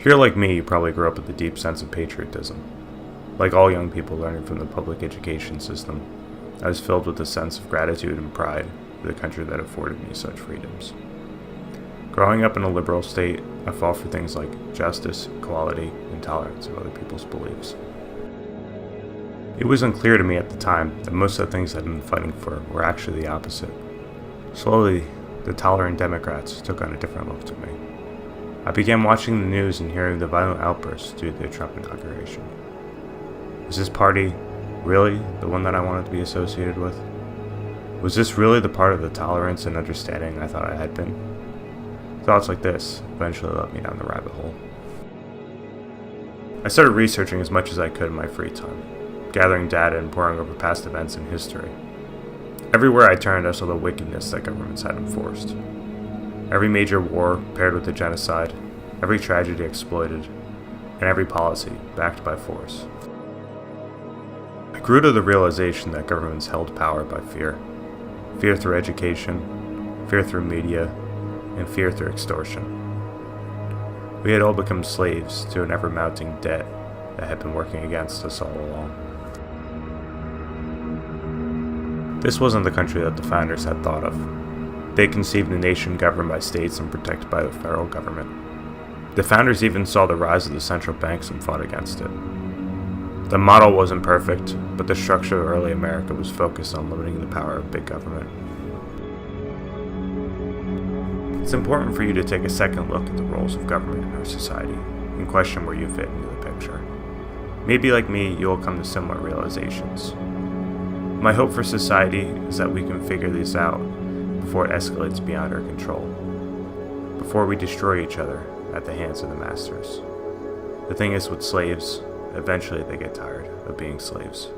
If you're like me, you probably grew up with a deep sense of patriotism. Like all young people learning from the public education system, I was filled with a sense of gratitude and pride for the country that afforded me such freedoms. Growing up in a liberal state, I fought for things like justice, equality, and tolerance of other people's beliefs. It was unclear to me at the time that most of the things I'd been fighting for were actually the opposite. Slowly, the tolerant Democrats took on a different look to me. I began watching the news and hearing the violent outbursts due to the Trump inauguration. Was this party really the one that I wanted to be associated with? Was this really the part of the tolerance and understanding I thought I had been? Thoughts like this eventually led me down the rabbit hole. I started researching as much as I could in my free time, gathering data and poring over past events in history. Everywhere I turned, I saw the wickedness that governments had enforced. Every major war paired with a genocide, every tragedy exploited, and every policy backed by force. I grew to the realization that governments held power by fear. Fear through education, fear through media, and fear through extortion. We had all become slaves to an ever-mounting debt that had been working against us all along. This wasn't the country that the founders had thought of. They conceived a nation governed by states and protected by the federal government. The founders even saw the rise of the central banks and fought against it. The model wasn't perfect, but the structure of early America was focused on limiting the power of big government. It's important for you to take a second look at the roles of government in our society and question where you fit into the picture. Maybe like me, you will come to similar realizations. My hope for society is that we can figure this out before it escalates beyond our control, before we destroy each other at the hands of the masters. The thing is with slaves, eventually they get tired of being slaves.